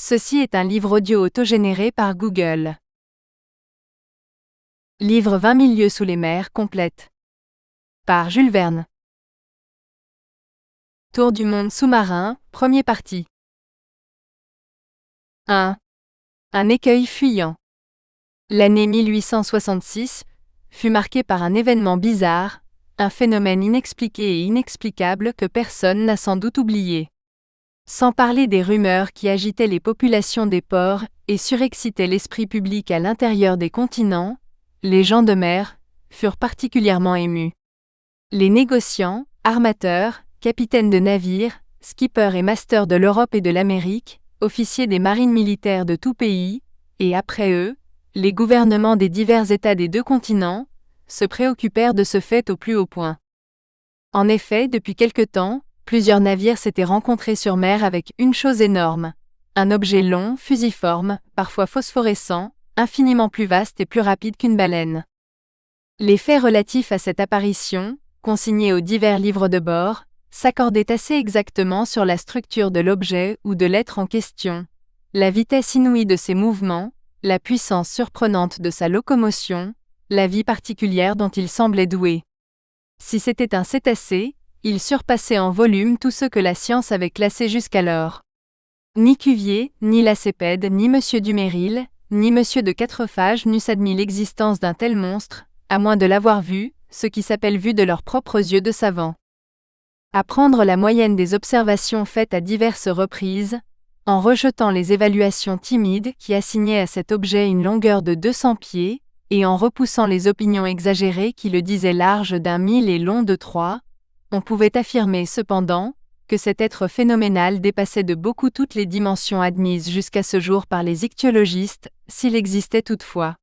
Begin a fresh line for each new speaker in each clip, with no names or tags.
Ceci est un livre audio autogénéré par Google. Livre 20 000 lieues sous les mers complète. Par Jules Verne. Tour du monde sous-marin, première partie. 1. Un écueil fuyant. L'année 1866 fut marquée par un événement bizarre, un phénomène inexpliqué et inexplicable que personne n'a sans doute oublié. Sans parler des rumeurs qui agitaient les populations des ports et surexcitaient l'esprit public à l'intérieur des continents, les gens de mer furent particulièrement émus. Les négociants, armateurs, capitaines de navires, skippers et masters de l'Europe et de l'Amérique, officiers des marines militaires de tout pays, et après eux, les gouvernements des divers États des deux continents, se préoccupèrent de ce fait au plus haut point. En effet, depuis quelque temps, plusieurs navires s'étaient rencontrés sur mer avec une chose énorme, un objet long, fusiforme, parfois phosphorescent, infiniment plus vaste et plus rapide qu'une baleine. Les faits relatifs à cette apparition, consignés aux divers livres de bord, s'accordaient assez exactement sur la structure de l'objet ou de l'être en question, la vitesse inouïe de ses mouvements, la puissance surprenante de sa locomotion, la vie particulière dont il semblait doué. Si c'était un cétacé, il surpassait en volume tout ce que la science avait classé jusqu'alors. Ni Cuvier, ni Lacépède, ni M. Dumézil, ni M. de Quatrefages n'eussent admis l'existence d'un tel monstre, à moins de l'avoir vu, ce qui s'appelle vu de leurs propres yeux de savants. À prendre la moyenne des observations faites à diverses reprises, en rejetant les évaluations timides qui assignaient à cet objet une longueur de 200 pieds, et en repoussant les opinions exagérées qui le disaient large d'1 000 et long de 3, on pouvait affirmer cependant que cet être phénoménal dépassait de beaucoup toutes les dimensions admises jusqu'à ce jour par les ichtyologistes, s'il existait toutefois.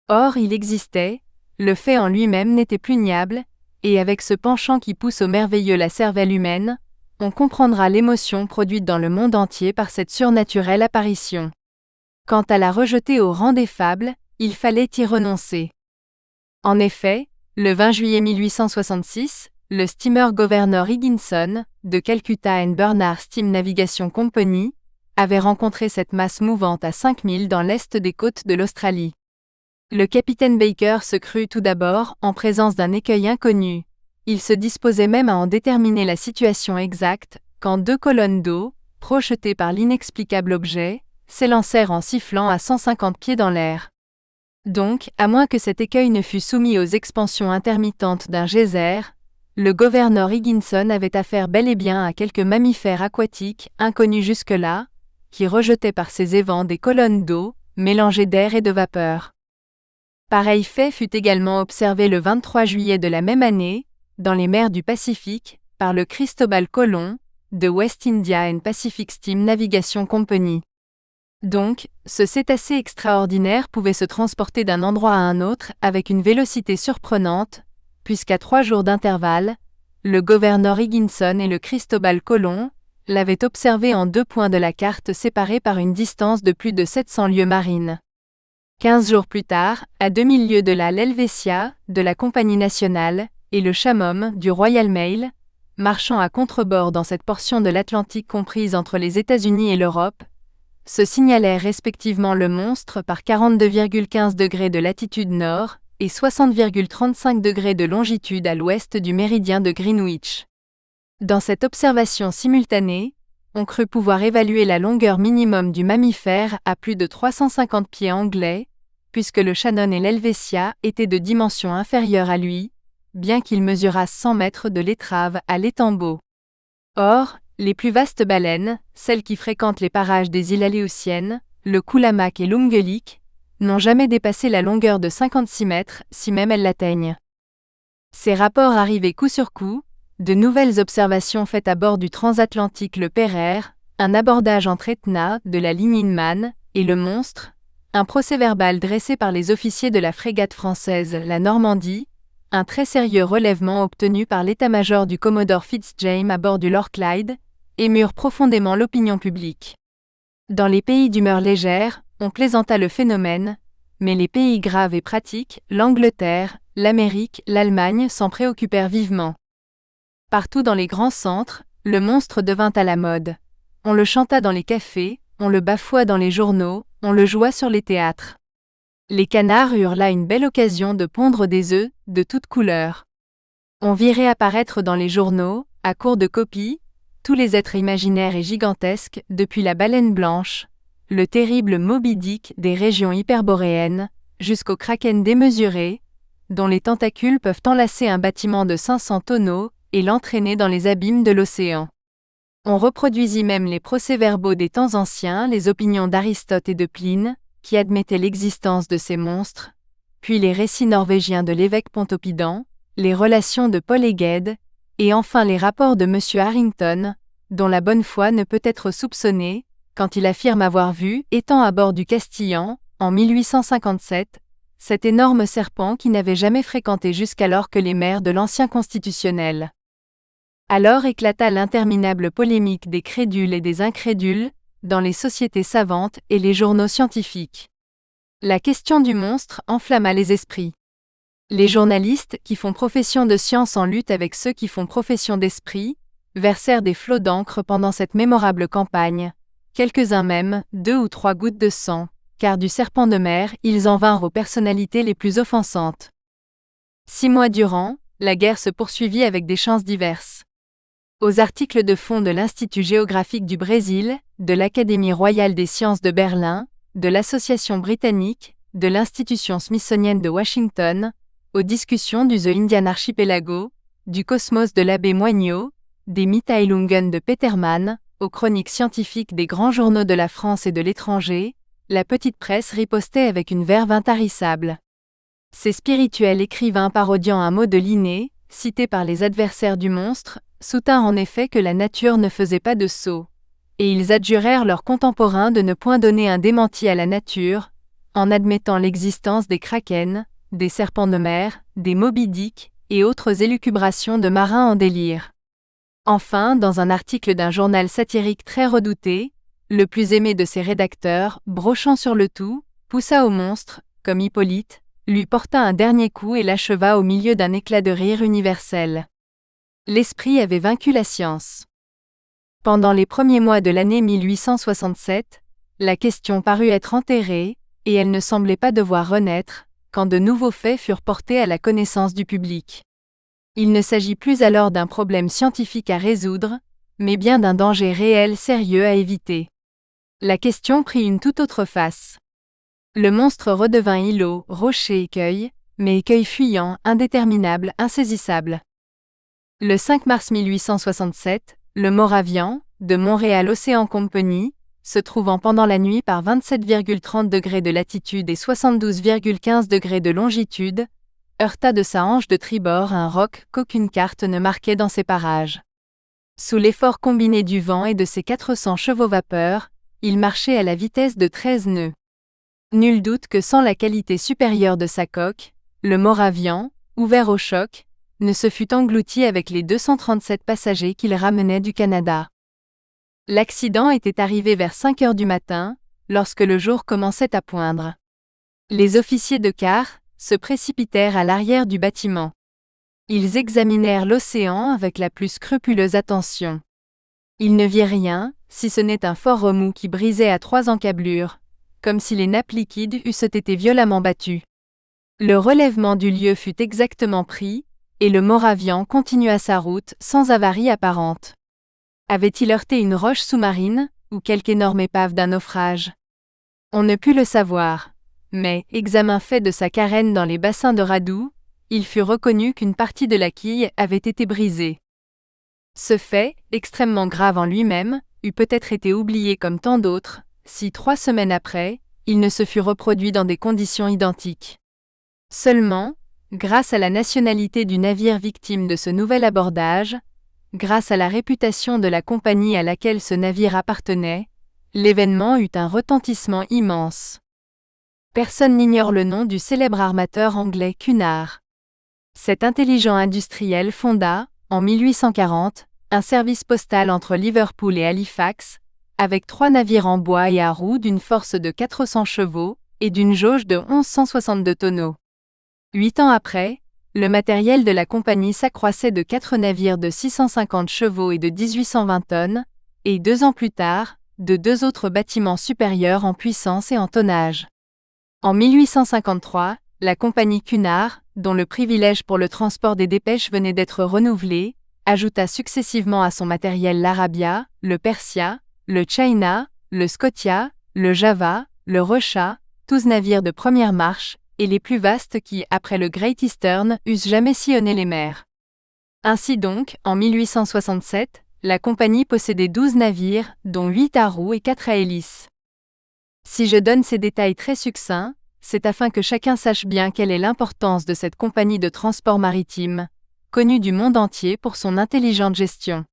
Or il existait, le fait en lui-même n'était plus niable, et avec ce penchant qui pousse au merveilleux la cervelle humaine, on comprendra l'émotion produite dans le monde entier par cette surnaturelle apparition. Quant à la rejeter au rang des fables, il fallait y renoncer. En effet, le 20 juillet 1866, le steamer Governor Higginson, de Calcutta and Bernard Steam Navigation Company, avait rencontré cette masse mouvante à 5 milles dans l'est des côtes de l'Australie. Le capitaine Baker se crut tout d'abord en présence d'un écueil inconnu. Il se disposait même à en déterminer la situation exacte, quand 2 colonnes d'eau, projetées par l'inexplicable objet, s'élancèrent en sifflant à 150 pieds dans l'air. Donc, à moins que cet écueil ne fût soumis aux expansions intermittentes d'un geyser, le gouverneur Higginson avait affaire bel et bien à quelques mammifères aquatiques, inconnus jusque-là, qui rejetaient par ces évents des colonnes d'eau, mélangées d'air et de vapeur. Pareil fait fut également observé le 23 juillet de la même année, dans les mers du Pacifique, par le Cristobal Colon, de West India and Pacific Steam Navigation Company. Donc, ce cétacé extraordinaire pouvait se transporter d'un endroit à un autre avec une vélocité surprenante, puisqu'à 3 jours d'intervalle, le gouverneur Higginson et le Cristobal Colon l'avaient observé en 2 points de la carte séparés par une distance de plus de 700 lieues marines. 15 jours plus tard, à 2000 lieues de la l'Helvetia, de la Compagnie nationale, et le Shamom, du Royal Mail, marchant à contrebord dans cette portion de l'Atlantique comprise entre les États-Unis et l'Europe, se signalèrent respectivement le monstre par 42,15 degrés de latitude nord et 60,35 degrés de longitude à l'ouest du méridien de Greenwich. Dans cette observation simultanée, on crut pouvoir évaluer la longueur minimum du mammifère à plus de 350 pieds anglais, puisque le Shannon et l'Helvetia étaient de dimension inférieure à lui, bien qu'ils mesurassent 100 mètres de l'étrave à l'étambot. Or, les plus vastes baleines, celles qui fréquentent les parages des îles Aléoutiennes, le Koulamak et l'Umgelik, n'ont jamais dépassé la longueur de 56 mètres, si même elles l'atteignent. Ces rapports arrivaient coup sur coup, de nouvelles observations faites à bord du transatlantique le Pereire, un abordage entre Etna, de la ligne Inman, et le monstre, un procès-verbal dressé par les officiers de la frégate française la Normandie, un très sérieux relèvement obtenu par l'état-major du Commodore Fitzjames à bord du Lord Clyde, émurent profondément l'opinion publique. Dans les pays d'humeur légère, on plaisanta le phénomène, mais les pays graves et pratiques, l'Angleterre, l'Amérique, l'Allemagne s'en préoccupèrent vivement. Partout dans les grands centres, le monstre devint à la mode. On le chanta dans les cafés, on le bafoua dans les journaux, on le joua sur les théâtres. Les canards eurent là une belle occasion de pondre des œufs, de toutes couleurs. On vit réapparaître dans les journaux, à court de copies, tous les êtres imaginaires et gigantesques, depuis la baleine blanche, le terrible Moby Dick des régions hyperboréennes, jusqu'au kraken démesuré, dont les tentacules peuvent enlacer un bâtiment de 500 tonneaux et l'entraîner dans les abîmes de l'océan. On reproduisit même les procès-verbaux des temps anciens, les opinions d'Aristote et de Pline, qui admettaient l'existence de ces monstres, puis les récits norvégiens de l'évêque Pontoppidan, les relations de Paul Egede, et enfin les rapports de M. Harrington, dont la bonne foi ne peut être soupçonnée, quand il affirme avoir vu, étant à bord du Castillan, en 1857, cet énorme serpent qui n'avait jamais fréquenté jusqu'alors que les mers de l'ancien constitutionnel. Alors éclata l'interminable polémique des crédules et des incrédules, dans les sociétés savantes et les journaux scientifiques. La question du monstre enflamma les esprits. Les journalistes, qui font profession de science en lutte avec ceux qui font profession d'esprit, versèrent des flots d'encre pendant cette mémorable campagne, quelques-uns même, 2 ou 3 gouttes de sang, car du serpent de mer, ils en vinrent aux personnalités les plus offensantes. 6 mois durant, la guerre se poursuivit avec des chances diverses. Aux articles de fond de l'Institut géographique du Brésil, de l'Académie royale des sciences de Berlin, de l'Association britannique, de l'Institution smithsonienne de Washington, aux discussions du The Indian Archipelago, du Cosmos de l'abbé Moignot, des Mitteilungen de Petermann, aux chroniques scientifiques des grands journaux de la France et de l'étranger, la petite presse ripostait avec une verve intarissable. Ces spirituels écrivains parodiant un mot de Linné, cité par les adversaires du monstre, soutinrent en effet que la nature ne faisait pas de sot, et ils adjurèrent leurs contemporains de ne point donner un démenti à la nature, en admettant l'existence des krakens, des serpents de mer, des Moby Dick, et autres élucubrations de marins en délire. Enfin, dans un article d'un journal satirique très redouté, le plus aimé de ses rédacteurs, brochant sur le tout, poussa au monstre, comme Hippolyte, lui porta un dernier coup et l'acheva au milieu d'un éclat de rire universel. L'esprit avait vaincu la science. Pendant les premiers mois de l'année 1867, la question parut être enterrée, et elle ne semblait pas devoir renaître, quand de nouveaux faits furent portés à la connaissance du public. Il ne s'agit plus alors d'un problème scientifique à résoudre, mais bien d'un danger réel sérieux à éviter. La question prit une toute autre face. Le monstre redevint îlot, rocher, écueil, mais écueil fuyant, indéterminable, insaisissable. Le 5 mars 1867, le Moravian, de Montréal Ocean Company, se trouvant pendant la nuit par 27,30 degrés de latitude et 72,15 degrés de longitude, heurta de sa hanche de tribord un roc qu'aucune carte ne marquait dans ces parages. Sous l'effort combiné du vent et de ses 400 chevaux vapeur, il marchait à la vitesse de 13 nœuds. Nul doute que sans la qualité supérieure de sa coque, le Moravian, ouvert au choc, ne se fût englouti avec les 237 passagers qu'il ramenait du Canada. L'accident était arrivé vers 5 heures du matin, lorsque le jour commençait à poindre. Les officiers de quart se précipitèrent à l'arrière du bâtiment. Ils examinèrent l'océan avec la plus scrupuleuse attention. Ils ne virent rien, si ce n'est un fort remous qui brisait à 3 encablures, comme si les nappes liquides eussent été violemment battues. Le relèvement du lieu fut exactement pris, et le Moravian continua sa route sans avarie apparente. Avait-il heurté une roche sous-marine, ou quelque énorme épave d'un naufrage? On ne put le savoir, mais, examen fait de sa carène dans les bassins de Radoux, il fut reconnu qu'une partie de la quille avait été brisée. Ce fait, extrêmement grave en lui-même, eût peut-être été oublié comme tant d'autres, si 3 semaines après, il ne se fût reproduit dans des conditions identiques. Seulement, grâce à la nationalité du navire victime de ce nouvel abordage, grâce à la réputation de la compagnie à laquelle ce navire appartenait, l'événement eut un retentissement immense. Personne n'ignore le nom du célèbre armateur anglais Cunard. Cet intelligent industriel fonda, en 1840, un service postal entre Liverpool et Halifax, avec 3 navires en bois et à roues d'une force de 400 chevaux et d'une jauge de 1162 tonneaux. 8 ans après, le matériel de la compagnie s'accroissait de 4 navires de 650 chevaux et de 1820 tonnes, et 2 ans plus tard, de 2 autres bâtiments supérieurs en puissance et en tonnage. En 1853, la compagnie Cunard, dont le privilège pour le transport des dépêches venait d'être renouvelé, ajouta successivement à son matériel l'Arabia, le Persia, le China, le Scotia, le Java, le Rosha, tous navires de première marche, et les plus vastes qui, après le Great Eastern, eussent jamais sillonné les mers. Ainsi donc, en 1867, la compagnie possédait 12 navires, dont 8 à roues et 4 à hélices. Si je donne ces détails très succincts, c'est afin que chacun sache bien quelle est l'importance de cette compagnie de transport maritime, connue du monde entier pour son intelligente gestion.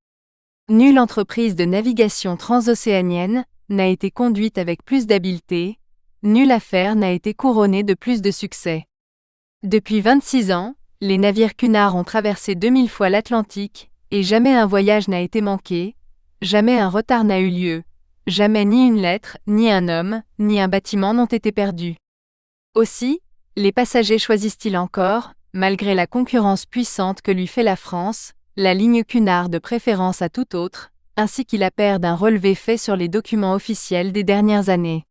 Nulle entreprise de navigation transocéanienne n'a été conduite avec plus d'habileté, nulle affaire n'a été couronnée de plus de succès. Depuis 26 ans, les navires Cunard ont traversé 2000 fois l'Atlantique, et jamais un voyage n'a été manqué, jamais un retard n'a eu lieu, jamais ni une lettre, ni un homme, ni un bâtiment n'ont été perdus. Aussi, les passagers choisissent-ils encore, malgré la concurrence puissante que lui fait la France, la ligne Cunard de préférence à toute autre, ainsi qu'il appert d'un relevé fait sur les documents officiels des dernières années.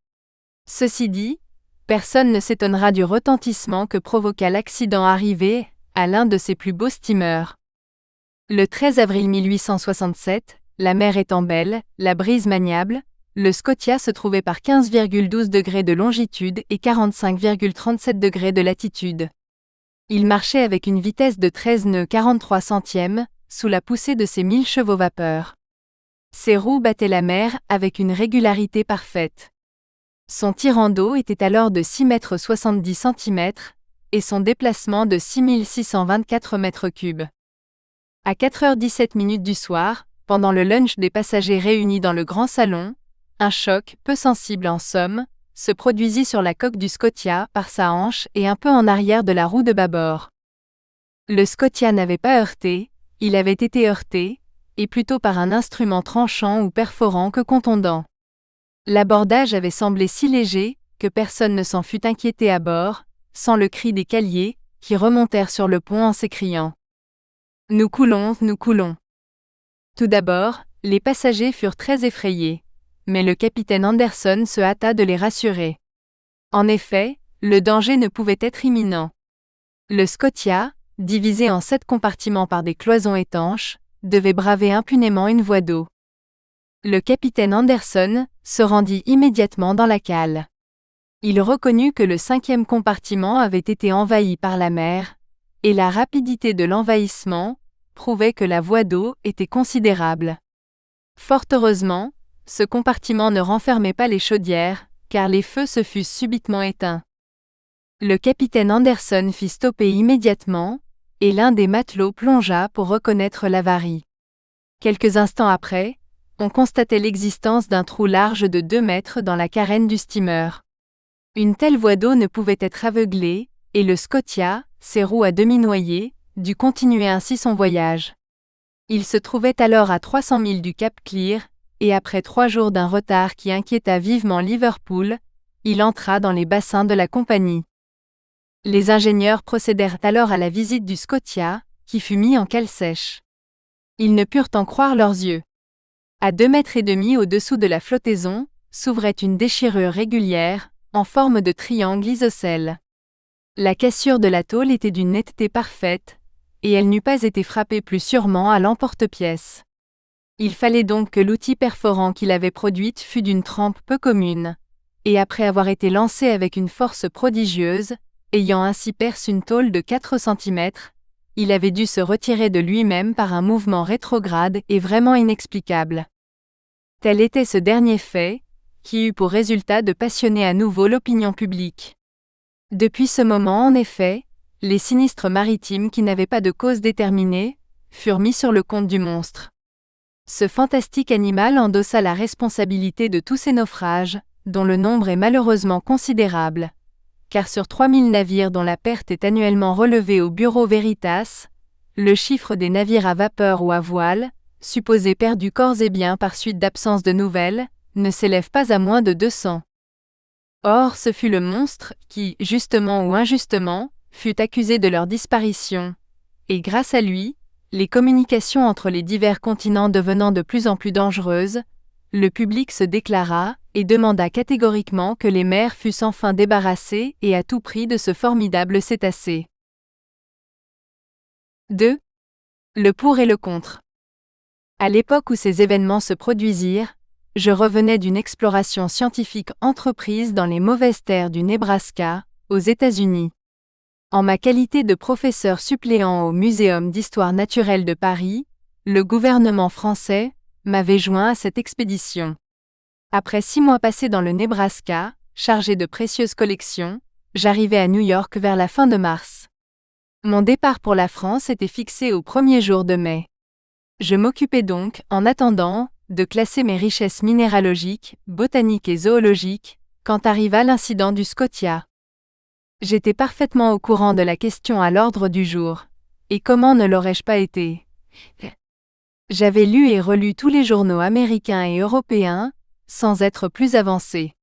Ceci dit, personne ne s'étonnera du retentissement que provoqua l'accident arrivé à l'un de ses plus beaux steamers. Le 13 avril 1867, la mer étant belle, la brise maniable, le Scotia se trouvait par 15,12 degrés de longitude et 45,37 degrés de latitude. Il marchait avec une vitesse de 13 nœuds 43 centièmes, sous la poussée de ses 1000 chevaux vapeur. Ses roues battaient la mer avec une régularité parfaite. Son tirant d'eau était alors de 6,70 m, et son déplacement de 6624 m3. À 4h17 du soir, pendant le lunch des passagers réunis dans le grand salon, un choc, peu sensible en somme, se produisit sur la coque du Scotia par sa hanche et un peu en arrière de la roue de bâbord. Le Scotia n'avait pas heurté, il avait été heurté, et plutôt par un instrument tranchant ou perforant que contondant. L'abordage avait semblé si léger, que personne ne s'en fut inquiété à bord, sans le cri des caliers, qui remontèrent sur le pont en s'écriant « Nous coulons, nous coulons ». Tout d'abord, les passagers furent très effrayés, mais le capitaine Anderson se hâta de les rassurer. En effet, le danger ne pouvait être imminent. Le Scotia, divisé en 7 compartiments par des cloisons étanches, devait braver impunément une voie d'eau. Le capitaine Anderson se rendit immédiatement dans la cale. Il reconnut que le 5e compartiment avait été envahi par la mer, et la rapidité de l'envahissement prouvait que la voie d'eau était considérable. Fort heureusement, ce compartiment ne renfermait pas les chaudières, car les feux se fussent subitement éteints. Le capitaine Anderson fit stopper immédiatement, et l'un des matelots plongea pour reconnaître l'avarie. Quelques instants après, on constatait l'existence d'un trou large de 2 mètres dans la carène du steamer. Une telle voie d'eau ne pouvait être aveuglée, et le Scotia, ses roues à demi noyées, dut continuer ainsi son voyage. Il se trouvait alors à 300 milles du Cap Clear, et après 3 jours d'un retard qui inquiéta vivement Liverpool, il entra dans les bassins de la compagnie. Les ingénieurs procédèrent alors à la visite du Scotia, qui fut mis en cale sèche. Ils ne purent en croire leurs yeux. À 2,5 mètres au-dessous de la flottaison, s'ouvrait une déchirure régulière, en forme de triangle isocèle. La cassure de la tôle était d'une netteté parfaite, et elle n'eût pas été frappée plus sûrement à l'emporte-pièce. Il fallait donc que l'outil perforant qu'il avait produite fût d'une trempe peu commune, et après avoir été lancé avec une force prodigieuse, ayant ainsi percé une tôle de 4 cm, il avait dû se retirer de lui-même par un mouvement rétrograde et vraiment inexplicable. Tel était ce dernier fait, qui eut pour résultat de passionner à nouveau l'opinion publique. Depuis ce moment, en effet, les sinistres maritimes qui n'avaient pas de cause déterminée furent mis sur le compte du monstre. Ce fantastique animal endossa la responsabilité de tous ces naufrages, dont le nombre est malheureusement considérable, car sur 3000 navires dont la perte est annuellement relevée au Bureau Veritas, le chiffre des navires à vapeur ou à voile, supposés perdus corps et biens par suite d'absence de nouvelles, ne s'élève pas à moins de 200. Or, ce fut le monstre qui, justement ou injustement, fut accusé de leur disparition, et grâce à lui, les communications entre les divers continents devenant de plus en plus dangereuses, le public se déclara et demanda catégoriquement que les mers fussent enfin débarrassées et à tout prix de ce formidable cétacé. 2. Le pour et le contre. À l'époque où ces événements se produisirent, je revenais d'une exploration scientifique entreprise dans les mauvaises terres du Nebraska, aux États-Unis. En ma qualité de professeur suppléant au Muséum d'histoire naturelle de Paris, le gouvernement français m'avait joint à cette expédition. Après 6 mois passés dans le Nebraska, chargé de précieuses collections, j'arrivais à New York vers la fin de mars. Mon départ pour la France était fixé au premier jour de mai. Je m'occupais donc, en attendant, de classer mes richesses minéralogiques, botaniques et zoologiques, quand arriva l'incident du Scotia. J'étais parfaitement au courant de la question à l'ordre du jour. Et comment ne l'aurais-je pas été? J'avais lu et relu tous les journaux américains et européens, sans être plus avancé.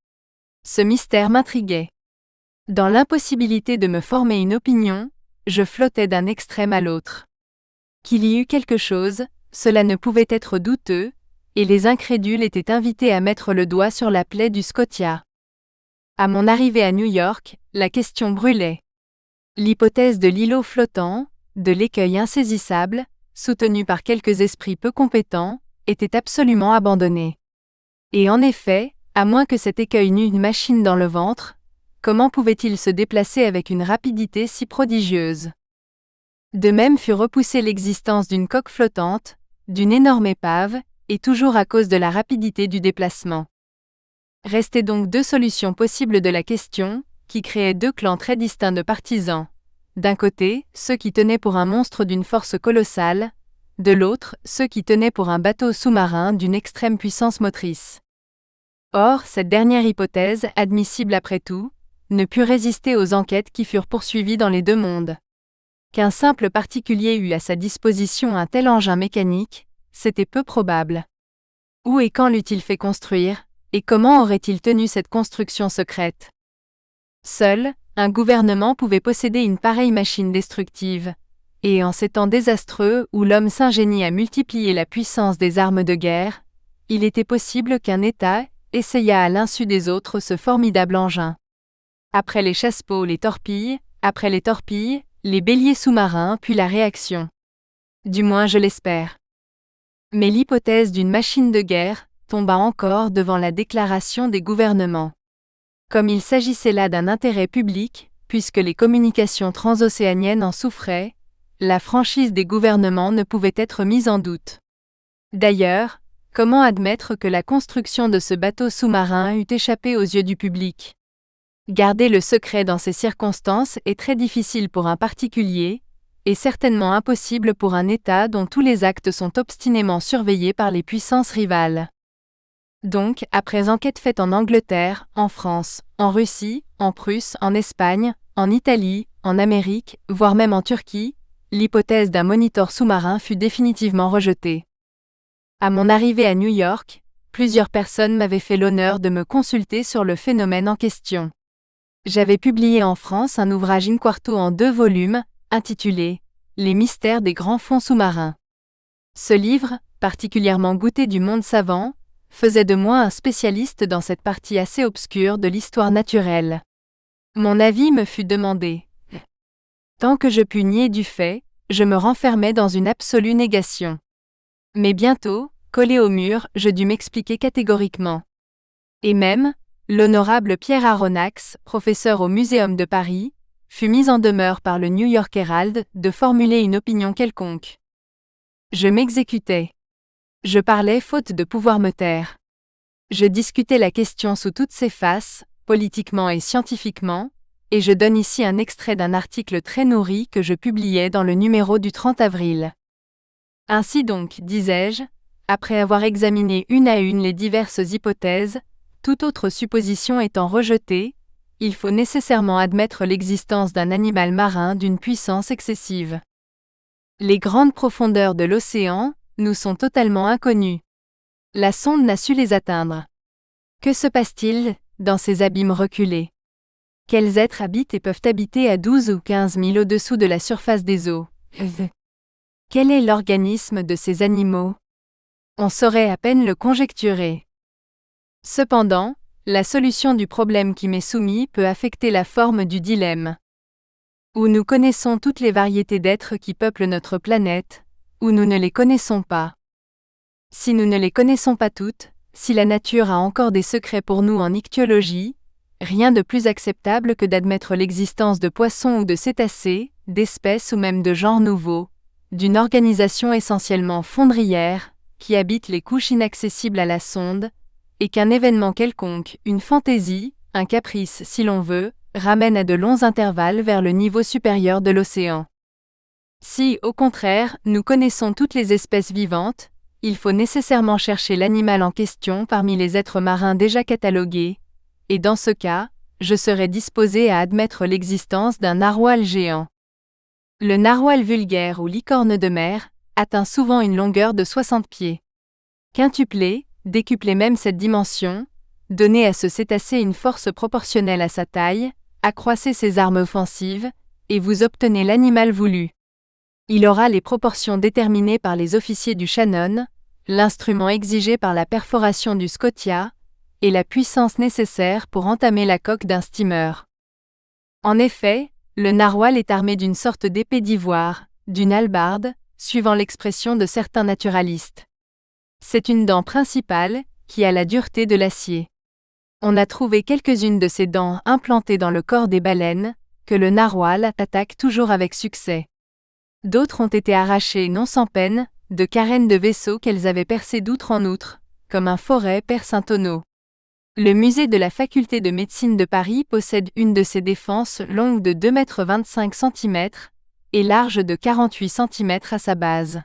Ce mystère m'intriguait. Dans l'impossibilité de me former une opinion, je flottais d'un extrême à l'autre. Qu'il y eût quelque chose, cela ne pouvait être douteux, et les incrédules étaient invités à mettre le doigt sur la plaie du Scotia. À mon arrivée à New York, la question brûlait. L'hypothèse de l'îlot flottant, de l'écueil insaisissable, soutenue par quelques esprits peu compétents, était absolument abandonnée. Et en effet, à moins que cet écueil n'eût une machine dans le ventre, comment pouvait-il se déplacer avec une rapidité si prodigieuse? De même fut repoussée l'existence d'une coque flottante, d'une énorme épave, et toujours à cause de la rapidité du déplacement. Restaient donc 2 solutions possibles de la question, qui créaient 2 clans très distincts de partisans. D'un côté, ceux qui tenaient pour un monstre d'une force colossale, de l'autre, ceux qui tenaient pour un bateau sous-marin d'une extrême puissance motrice. Or, cette dernière hypothèse, admissible après tout, ne put résister aux enquêtes qui furent poursuivies dans les 2 mondes. Qu'un simple particulier eût à sa disposition un tel engin mécanique, c'était peu probable. Où et quand l'eût-il fait construire, et comment aurait-il tenu cette construction secrète? Seul, un gouvernement pouvait posséder une pareille machine destructive, et en ces temps désastreux où l'homme s'ingénie à multiplier la puissance des armes de guerre, il était possible qu'un État essayât à l'insu des autres ce formidable engin. Après les chassepots, les torpilles, après les torpilles, les béliers sous-marins, puis la réaction. Du moins je l'espère. Mais l'hypothèse d'une machine de guerre tomba encore devant la déclaration des gouvernements. Comme il s'agissait là d'un intérêt public, puisque les communications transocéaniennes en souffraient, la franchise des gouvernements ne pouvait être mise en doute. D'ailleurs, comment admettre que la construction de ce bateau sous-marin eût échappé aux yeux du public? Garder le secret dans ces circonstances est très difficile pour un particulier, et certainement impossible pour un État dont tous les actes sont obstinément surveillés par les puissances rivales. Donc, après enquête faite en Angleterre, en France, en Russie, en Prusse, en Espagne, en Italie, en Amérique, voire même en Turquie, l'hypothèse d'un monitor sous-marin fut définitivement rejetée. À mon arrivée à New York, plusieurs personnes m'avaient fait l'honneur de me consulter sur le phénomène en question. J'avais publié en France un ouvrage in-quarto en 2 volumes, intitulé « Les mystères des grands fonds sous-marins ». Ce livre, particulièrement goûté du monde savant, faisait de moi un spécialiste dans cette partie assez obscure de l'histoire naturelle. Mon avis me fut demandé. Tant que je pus nier du fait, je me renfermais dans une absolue négation. Mais bientôt, collé au mur, je dus m'expliquer catégoriquement. Et même, l'honorable Pierre Aronnax, professeur au Muséum de Paris, fut mis en demeure par le New York Herald de formuler une opinion quelconque. Je m'exécutais. Je parlais faute de pouvoir me taire. Je discutais la question sous toutes ses faces, politiquement et scientifiquement, et je donne ici un extrait d'un article très nourri que je publiais dans le numéro du 30 avril. Ainsi donc, disais-je, après avoir examiné une à une les diverses hypothèses, toute autre supposition étant rejetée, il faut nécessairement admettre l'existence d'un animal marin d'une puissance excessive. Les grandes profondeurs de l'océan nous sont totalement inconnues. La sonde n'a su les atteindre. Que se passe-t-il dans ces abîmes reculés? Quels êtres habitent et peuvent habiter à 12 ou 15 000 au-dessous de la surface des eaux? Quel est l'organisme de ces animaux? On saurait à peine le conjecturer. Cependant, la solution du problème qui m'est soumis peut affecter la forme du dilemme. Ou nous connaissons toutes les variétés d'êtres qui peuplent notre planète, ou nous ne les connaissons pas. Si nous ne les connaissons pas toutes, si la nature a encore des secrets pour nous en ichthyologie, rien de plus acceptable que d'admettre l'existence de poissons ou de cétacés, d'espèces ou même de genres nouveaux, d'une organisation essentiellement fondrière, qui habite les couches inaccessibles à la sonde, et qu'un événement quelconque, une fantaisie, un caprice si l'on veut, ramène à de longs intervalles vers le niveau supérieur de l'océan. Si, au contraire, nous connaissons toutes les espèces vivantes, il faut nécessairement chercher l'animal en question parmi les êtres marins déjà catalogués, et dans ce cas, je serais disposé à admettre l'existence d'un narwal géant. Le narwal vulgaire ou licorne de mer atteint souvent une longueur de 60 pieds. Quintupler, décupler même cette dimension, donner à ce cétacé une force proportionnelle à sa taille, accroissez ses armes offensives, et vous obtenez l'animal voulu. Il aura les proportions déterminées par les officiers du Shannon, l'instrument exigé par la perforation du Scotia, et la puissance nécessaire pour entamer la coque d'un steamer. En effet, le narwal est armé d'une sorte d'épée d'ivoire, d'une hallebarde, suivant l'expression de certains naturalistes. C'est une dent principale, qui a la dureté de l'acier. On a trouvé quelques-unes de ces dents implantées dans le corps des baleines, que le narwal attaque toujours avec succès. D'autres ont été arrachées non sans peine, de carènes de vaisseaux qu'elles avaient percées d'outre en outre, comme un forêt perce un tonneau. Le musée de la faculté de médecine de Paris possède une de ces défenses longue de 2,25 m et large de 48 cm à sa base.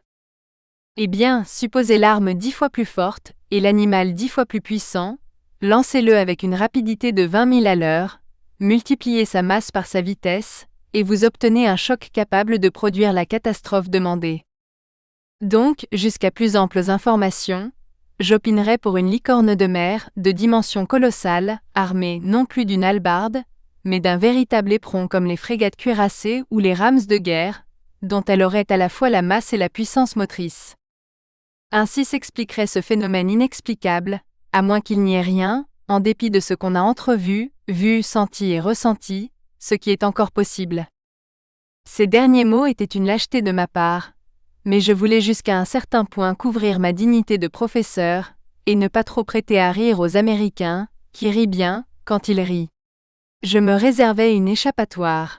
Eh bien, supposez l'arme 10 fois plus forte et l'animal 10 fois plus puissant, lancez-le avec une rapidité de 20 000 à l'heure, multipliez sa masse par sa vitesse, et vous obtenez un choc capable de produire la catastrophe demandée. Donc, jusqu'à plus amples informations, j'opinerais pour une licorne de mer de dimension colossale, armée non plus d'une hallebarde, mais d'un véritable éperon comme les frégates cuirassées ou les rames de guerre, dont elle aurait à la fois la masse et la puissance motrice. Ainsi s'expliquerait ce phénomène inexplicable, à moins qu'il n'y ait rien, en dépit de ce qu'on a entrevu, vu, senti et ressenti, ce qui est encore possible. Ces derniers mots étaient une lâcheté de ma part, mais je voulais jusqu'à un certain point couvrir ma dignité de professeur, et ne pas trop prêter à rire aux Américains, qui rient bien, quand ils rient. Je me réservais une échappatoire.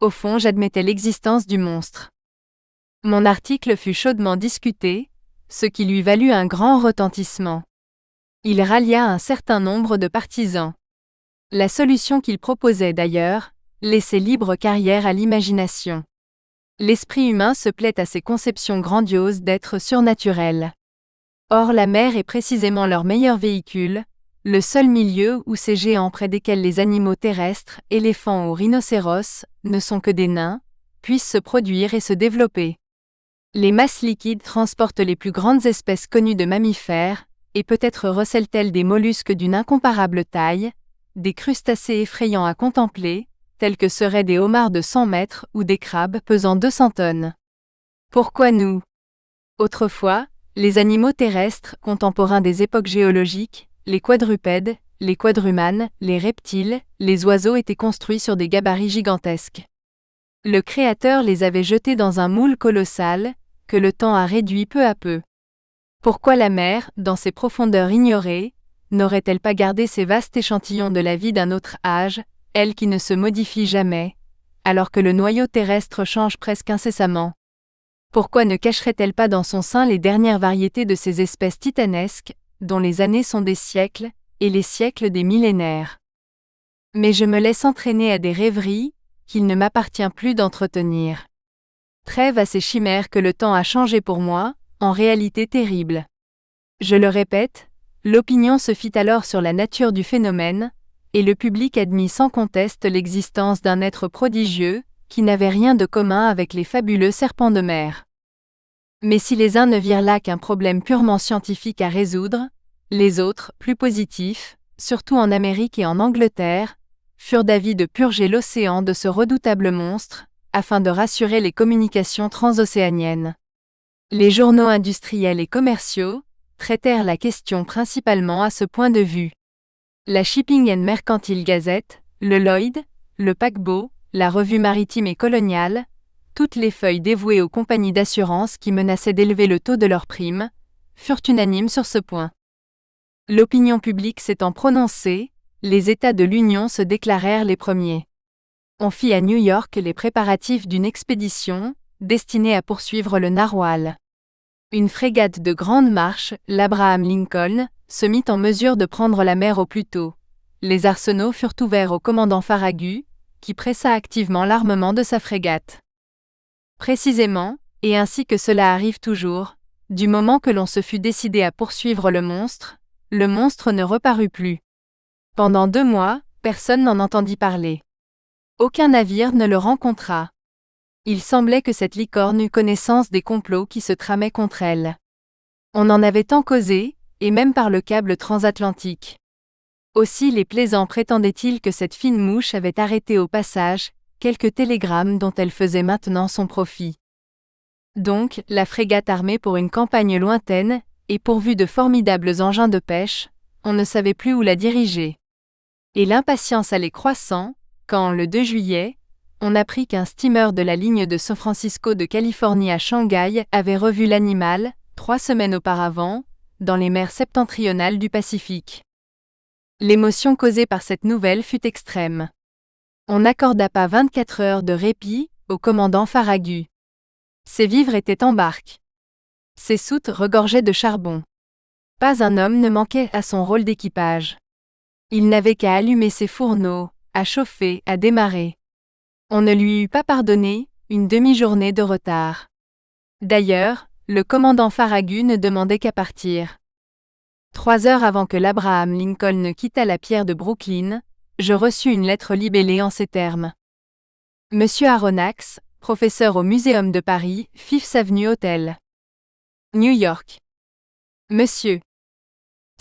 Au fond, j'admettais l'existence du monstre. Mon article fut chaudement discuté, ce qui lui valut un grand retentissement. Il rallia un certain nombre de partisans. La solution qu'il proposait d'ailleurs, laissait libre carrière à l'imagination. L'esprit humain se plaît à ces conceptions grandioses d'êtres surnaturels. Or la mer est précisément leur meilleur véhicule, le seul milieu où ces géants près desquels les animaux terrestres, éléphants ou rhinocéros, ne sont que des nains, puissent se produire et se développer. Les masses liquides transportent les plus grandes espèces connues de mammifères, et peut-être recèlent-elles des mollusques d'une incomparable taille, des crustacés effrayants à contempler, tels que seraient des homards de 100 mètres ou des crabes pesant 200 tonnes. Pourquoi nous? Autrefois, les animaux terrestres contemporains des époques géologiques, les quadrupèdes, les quadrumanes, les reptiles, les oiseaux étaient construits sur des gabarits gigantesques. Le Créateur les avait jetés dans un moule colossal, que le temps a réduit peu à peu. Pourquoi la mer, dans ses profondeurs ignorées, n'aurait-elle pas gardé ces vastes échantillons de la vie d'un autre âge, elle qui ne se modifie jamais, alors que le noyau terrestre change presque incessamment? Pourquoi ne cacherait-elle pas dans son sein les dernières variétés de ces espèces titanesques, dont les années sont des siècles, et les siècles des millénaires? Mais je me laisse entraîner à des rêveries, qu'il ne m'appartient plus d'entretenir. Trêve à ces chimères que le temps a changées pour moi, en réalité terribles. Je le répète, l'opinion se fit alors sur la nature du phénomène, et le public admit sans conteste l'existence d'un être prodigieux, qui n'avait rien de commun avec les fabuleux serpents de mer. Mais si les uns ne virent là qu'un problème purement scientifique à résoudre, les autres, plus positifs, surtout en Amérique et en Angleterre, furent d'avis de purger l'océan de ce redoutable monstre, afin de rassurer les communications transocéaniennes. Les journaux industriels et commerciaux, traitèrent la question principalement à ce point de vue. La Shipping and Mercantile Gazette, le Lloyd, le paquebot, la Revue maritime et coloniale, toutes les feuilles dévouées aux compagnies d'assurance qui menaçaient d'élever le taux de leurs primes, furent unanimes sur ce point. L'opinion publique s'étant prononcée, les États de l'Union se déclarèrent les premiers. On fit à New York les préparatifs d'une expédition, destinée à poursuivre le narwhal. Une frégate de grande marche, l'Abraham Lincoln, se mit en mesure de prendre la mer au plus tôt. Les arsenaux furent ouverts au commandant Farragut, qui pressa activement l'armement de sa frégate. Précisément, et ainsi que cela arrive toujours, du moment que l'on se fut décidé à poursuivre le monstre ne reparut plus. Pendant 2 mois, personne n'en entendit parler. Aucun navire ne le rencontra. Il semblait que cette licorne eût connaissance des complots qui se tramaient contre elle. On en avait tant causé, et même par le câble transatlantique. Aussi les plaisants prétendaient-ils que cette fine mouche avait arrêté au passage quelques télégrammes dont elle faisait maintenant son profit. Donc, la frégate armée pour une campagne lointaine, et pourvue de formidables engins de pêche, on ne savait plus où la diriger. Et l'impatience allait croissant, quand, le 2 juillet, on apprit qu'un steamer de la ligne de San Francisco de Californie à Shanghai avait revu l'animal, 3 semaines auparavant, dans les mers septentrionales du Pacifique. L'émotion causée par cette nouvelle fut extrême. On n'accorda pas 24 heures de répit au commandant Farragut. Ses vivres étaient en barque. Ses soutes regorgeaient de charbon. Pas un homme ne manquait à son rôle d'équipage. Il n'avait qu'à allumer ses fourneaux, à chauffer, à démarrer. On ne lui eût pas pardonné une demi-journée de retard. D'ailleurs, le commandant Farragut ne demandait qu'à partir. 3 heures avant que l'Abraham Lincoln ne quittât la pierre de Brooklyn, je reçus une lettre libellée en ces termes. Monsieur Aronnax, professeur au Muséum de Paris, Fifth Avenue Hotel. New York. Monsieur.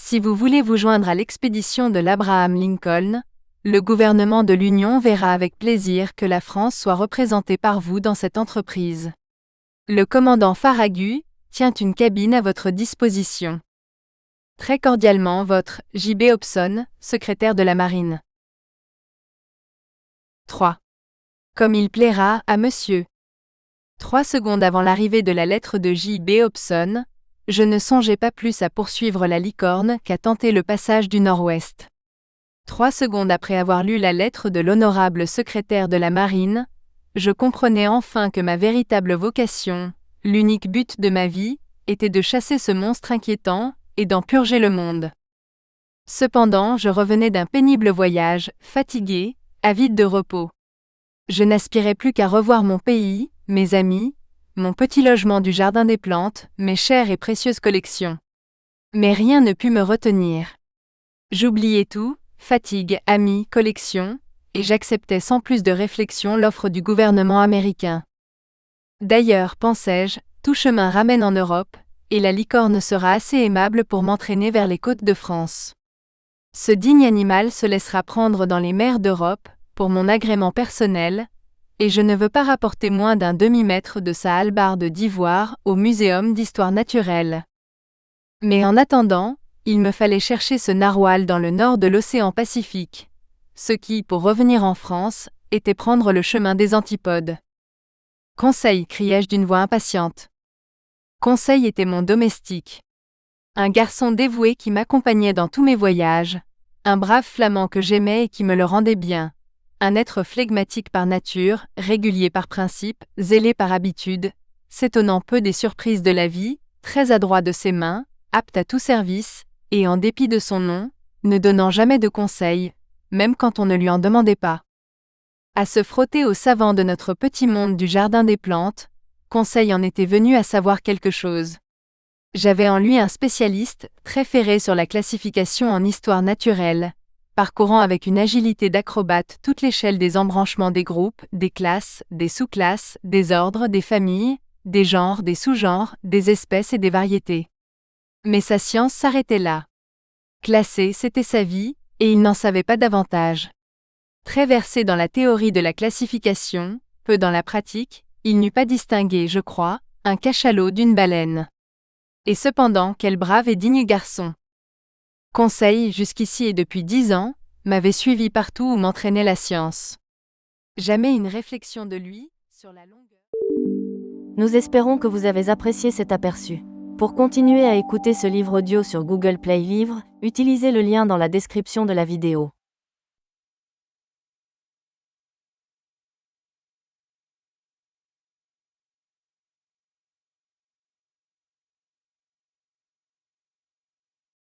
Si vous voulez vous joindre à l'expédition de l'Abraham Lincoln, le gouvernement de l'Union verra avec plaisir que la France soit représentée par vous dans cette entreprise. Le commandant Farragut tient une cabine à votre disposition. Très cordialement votre J.B. Hobson, secrétaire de la Marine. 3. Comme il plaira à monsieur. 3 secondes avant l'arrivée de la lettre de J.B. Hobson, je ne songeais pas plus à poursuivre la licorne qu'à tenter le passage du Nord-Ouest. 3 secondes après avoir lu la lettre de l'honorable secrétaire de la Marine, je comprenais enfin que ma véritable vocation, l'unique but de ma vie, était de chasser ce monstre inquiétant et d'en purger le monde. Cependant, je revenais d'un pénible voyage, fatigué, avide de repos. Je n'aspirais plus qu'à revoir mon pays, mes amis, mon petit logement du Jardin des Plantes, mes chères et précieuses collections. Mais rien ne put me retenir. J'oubliais tout, fatigue, amis, collections, et j'acceptais sans plus de réflexion l'offre du gouvernement américain. D'ailleurs, pensais-je, tout chemin ramène en Europe, et la licorne sera assez aimable pour m'entraîner vers les côtes de France. Ce digne animal se laissera prendre dans les mers d'Europe, pour mon agrément personnel, et je ne veux pas rapporter moins d'un demi-mètre de sa hallebarde d'ivoire au Muséum d'histoire naturelle. Mais en attendant, il me fallait chercher ce narwhal dans le nord de l'océan Pacifique, ce qui, pour revenir en France, était prendre le chemin des antipodes. Conseil, criai-je d'une voix impatiente. Conseil était mon domestique. Un garçon dévoué qui m'accompagnait dans tous mes voyages, un brave flamand que j'aimais et qui me le rendait bien, un être flegmatique par nature, régulier par principe, zélé par habitude, s'étonnant peu des surprises de la vie, très adroit de ses mains, apte à tout service, et en dépit de son nom, ne donnant jamais de conseils, même quand on ne lui en demandait pas. À se frotter aux savants de notre petit monde du Jardin des Plantes, Conseil en était venu à savoir quelque chose. J'avais en lui un spécialiste, très ferré sur la classification en histoire naturelle, parcourant avec une agilité d'acrobate toute l'échelle des embranchements des groupes, des classes, des sous-classes, des ordres, des familles, des genres, des sous-genres, des espèces et des variétés. Mais sa science s'arrêtait là. Classer, c'était sa vie, et il n'en savait pas davantage. Très versé dans la théorie de la classification, peu dans la pratique, il n'eût pas distingué, je crois, un cachalot d'une baleine. Et cependant, quel brave et digne garçon. Conseil, jusqu'ici et depuis 10 ans, m'avait suivi partout où m'entraînait la science. Jamais une réflexion de lui, sur la longueur.
Nous espérons que vous avez apprécié cet aperçu. Pour continuer à écouter ce livre audio sur Google Play Livres, utilisez le lien dans la description de la vidéo.